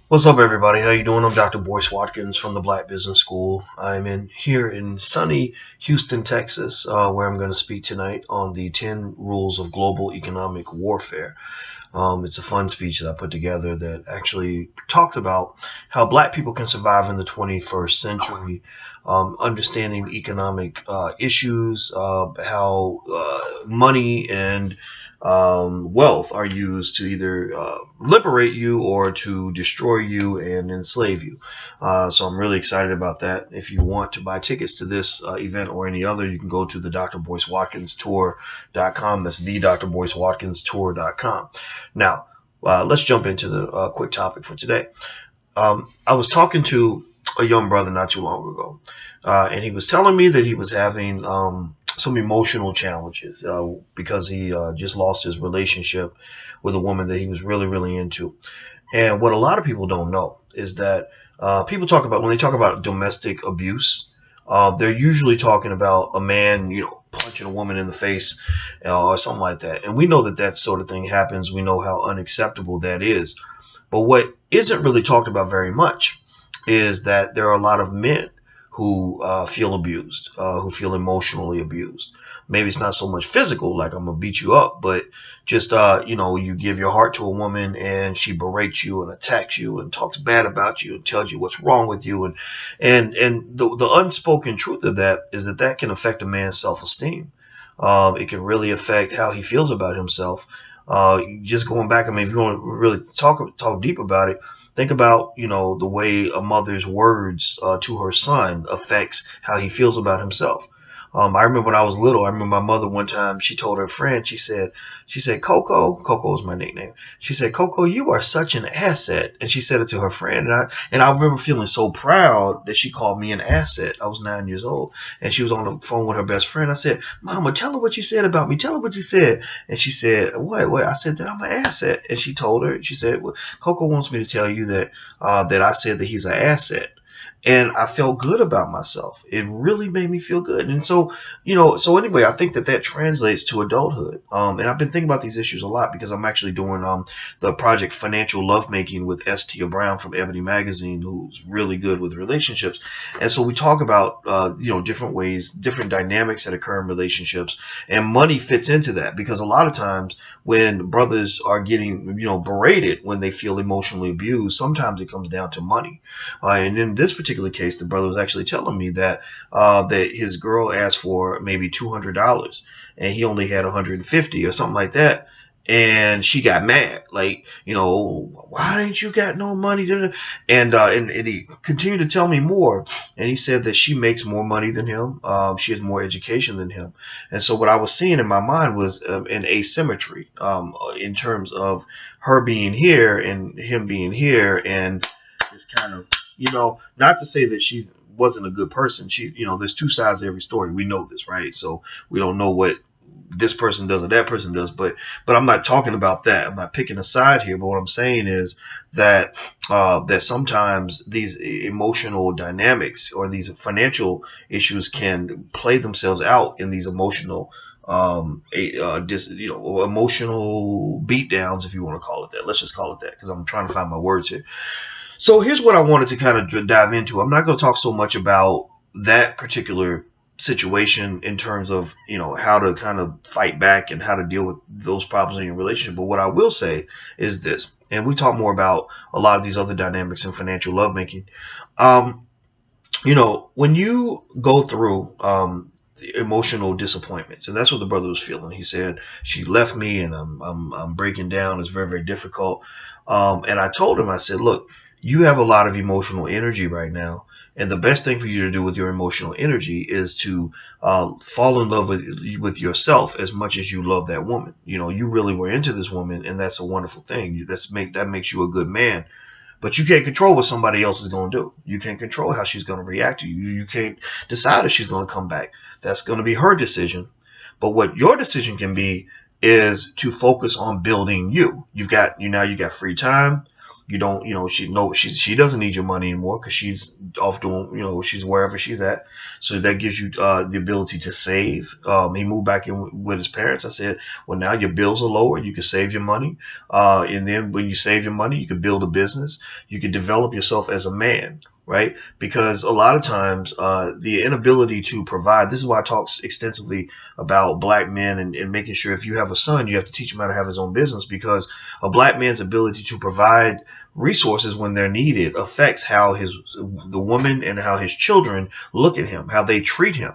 What's up, everybody? How you doing? I'm Dr. Watkins from the Black Business School. I'm here in sunny Houston, Texas, where I'm going to speak tonight on the 10 rules of global economic warfare. It's a fun speech that I put together that actually talks about how Black people can survive in the 21st century, understanding economic issues, how money and wealth are used to either liberate you or to destroy you and enslave you. So I'm really excited about that. If you want to buy tickets to this event or any other, you can go to the drboycewatkinstour.com. That's the drboycewatkinstour.com. Now, let's jump into the quick topic for today. I was talking to a young brother not too long ago, and he was telling me that he was having some emotional challenges because he just lost his relationship with a woman that he was really, really into. And what a lot of people don't know is that people talk about when they talk about domestic abuse, they're usually talking about a man, punching a woman in the face or something like that. And we know that that sort of thing happens. We know how unacceptable that is. But what isn't really talked about very much is that there are a lot of men who feel abused, who feel emotionally abused. Maybe it's not so much physical, like I'm gonna beat you up, but just you give your heart to a woman and she berates you and attacks you and talks bad about you and tells you what's wrong with you, and the unspoken truth of that is that that can affect a man's self-esteem. It can really affect how he feels about himself. Just going back, I mean, if you want to really talk deep about it, think about the way a mother's words to her son affects how he feels about himself. I remember when I was little. I remember my mother one time. She told her friend. She said, Coco was my nickname. She said, Coco, you are such an asset. And she said it to her friend. And I remember feeling so proud that she called me an asset. I was 9 years old, and she was on the phone with her best friend. I said, Mama, tell her what you said about me. Tell her what you said. And she said, What? I said that I'm an asset. And she told her. She said, well, Coco wants me to tell you that I said that he's an asset. And I felt good about myself. It really made me feel good. And so anyway, I think that that translates to adulthood. And I've been thinking about these issues a lot because I'm actually doing the project Financial Lovemaking with S. Tia Brown from Ebony Magazine, who's really good with relationships. And so we talk about different ways, different dynamics that occur in relationships, and money fits into that because a lot of times when brothers are getting berated when they feel emotionally abused, sometimes it comes down to money. And in this particular case, the brother was actually telling me that his girl asked for maybe $200, and he only had 150 or something like that. And she got mad, like, why ain't you got no money? And he continued to tell me more. And he said that she makes more money than him. She has more education than him. And so what I was seeing in my mind was an asymmetry in terms of her being here and him being here, and this kind of not to say that she wasn't a good person. There's two sides to every story. We know this, right? So we don't know what this person does or that person does, but I'm not talking about that. I'm not picking a side here. But what I'm saying is that sometimes these emotional dynamics or these financial issues can play themselves out in these emotional emotional beatdowns, if you want to call it that. Let's just call it that because I'm trying to find my words here. So here's what I wanted to kind of dive into. I'm not going to talk so much about that particular situation in terms of how to kind of fight back and how to deal with those problems in your relationship. But what I will say is this, and we talk more about a lot of these other dynamics in financial lovemaking. When you go through emotional disappointments, and that's what the brother was feeling. He said, she left me and I'm breaking down. It's very, very difficult. And I told him, I said, look, you have a lot of emotional energy right now. And the best thing for you to do with your emotional energy is to fall in love with yourself as much as you love that woman. You really were into this woman, and that's a wonderful thing. That makes you a good man. But you can't control what somebody else is going to do. You can't control how she's going to react to you. You can't decide if she's going to come back. That's going to be her decision. But what your decision can be is to focus on building you. You got free time. You don't, she doesn't need your money anymore because she's off doing, she's wherever she's at. So that gives you the ability to save. He moved back in with his parents. I said, well, now your bills are lower. You can save your money. And then when you save your money, you can build a business. You can develop yourself as a man. Right? Because a lot of times the inability to provide, this is why I talk extensively about black men and making sure if you have a son, you have to teach him how to have his own business, because a black man's ability to provide resources when they're needed affects how the woman and how his children look at him, how they treat him.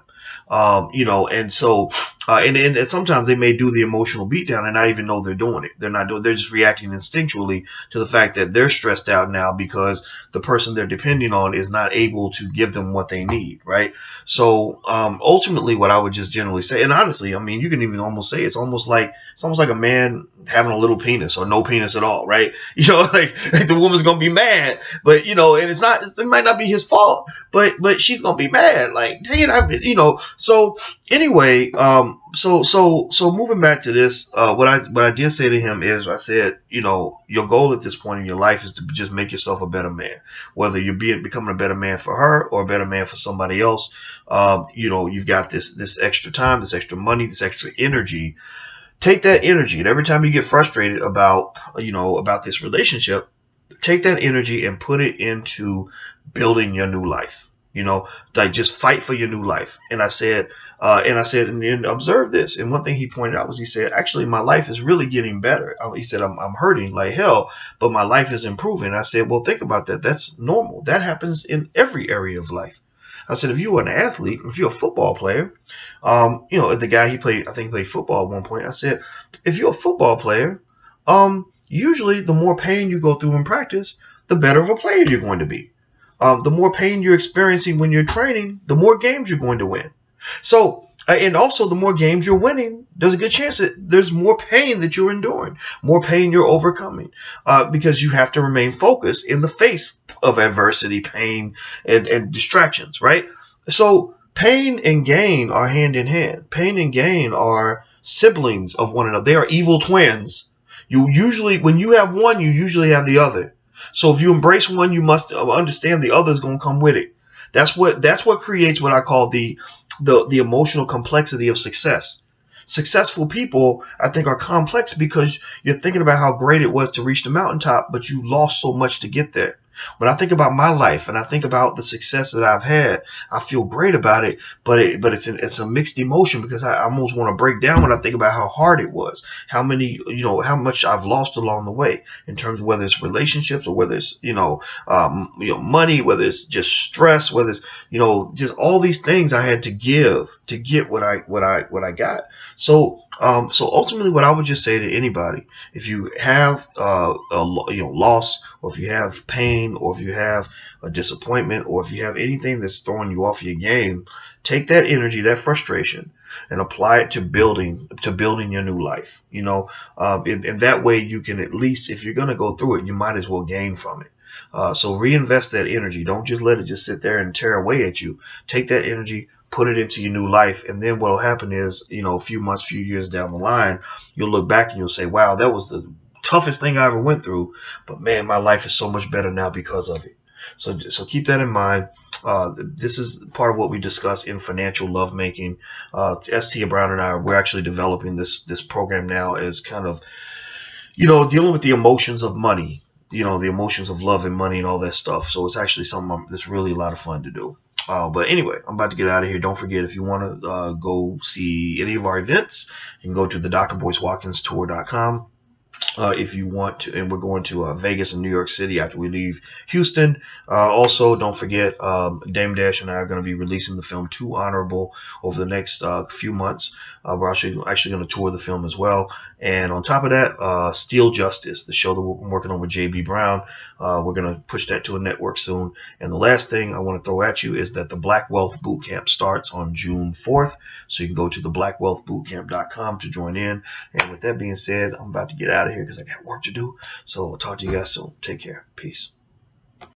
And so, and sometimes they may do the emotional beatdown and not even know they're doing it. They're just reacting instinctually to the fact that they're stressed out now because the person they're depending on is not able to give them what they need. Right. So, ultimately what I would just generally say, and honestly, I mean, you can even almost say it's almost like a man having a little penis or no penis at all. Right. Like the woman's going to be mad, but, and it might not be his fault, but she's going to be mad. Like, dang it, So anyway, so moving back to this, what I did say to him is, I said, your goal at this point in your life is to just make yourself a better man, whether you're becoming a better man for her or a better man for somebody else. You've got this extra time, this extra money, this extra energy. Take that energy, and every time you get frustrated about this relationship, take that energy and put it into building your new life. Like just fight for your new life. And I said, and observe this. And one thing he pointed out was, he said, actually, my life is really getting better. He said, I'm hurting like hell, but my life is improving. I said, well, think about that. That's normal. That happens in every area of life. I said, if you were an athlete, if you're a football player, the guy I think he played football at one point. I said, if you're a football player, usually the more pain you go through in practice, the better of a player you're going to be. The more pain you're experiencing when you're training, the more games you're going to win. So, and also the more games you're winning, there's a good chance that there's more pain that you're enduring, more pain you're overcoming, because you have to remain focused in the face of adversity, pain, and distractions, right? So pain and gain are hand in hand. Pain and gain are siblings of one another. They are evil twins. When you have one, you usually have the other. So if you embrace one, you must understand the other is going to come with it. That's what creates what I call the emotional complexity of success. Successful people, I think, are complex because you're thinking about how great it was to reach the mountaintop, but you lost so much to get there. When I think about my life and I think about the success that I've had, I feel great about it, but it's a mixed emotion, because I almost want to break down when I think about how hard it was, how much I've lost along the way, in terms of whether it's relationships or whether it's money, whether it's just stress, whether it's just all these things I had to give to get what I got. So ultimately, what I would just say to anybody, if you have a loss, or if you have pain, or if you have a disappointment, or if you have anything that's throwing you off your game, take that energy, that frustration, and apply it to building your new life. And that way you can, at least if you're going to go through it, you might as well gain from it. So reinvest that energy. Don't just let it just sit there and tear away at you. Take that energy, put it into your new life, and then what will happen is, a few months, few years down the line, you'll look back and you'll say, wow, that was the toughest thing I ever went through, but man, my life is so much better now because of it. So keep that in mind. This is part of what we discuss in financial lovemaking. ST Brown and I, we're actually developing this program now as kind of, dealing with the emotions of money, the emotions of love and money and all that stuff. So it's actually something that's really a lot of fun to do. But anyway, I'm about to get out of here. Don't forget, if you want to go see any of our events, you can go to the drwatkinstour.com. If you want to, and we're going to Vegas and New York City after we leave Houston. Also, don't forget, Dame Dash and I are going to be releasing the film Too Honorable over the next few months. We're actually going to tour the film as well. And on top of that, Steel Justice, the show that we're working on with JB Brown. We're going to push that to a network soon. And the last thing I want to throw at you is that the Black Wealth Bootcamp starts on June 4th. So you can go to theBlackWealthBootcamp.com to join in. And with that being said, I'm about to get out of here because I got work to do. So I'll talk to you guys soon. Take care. Peace.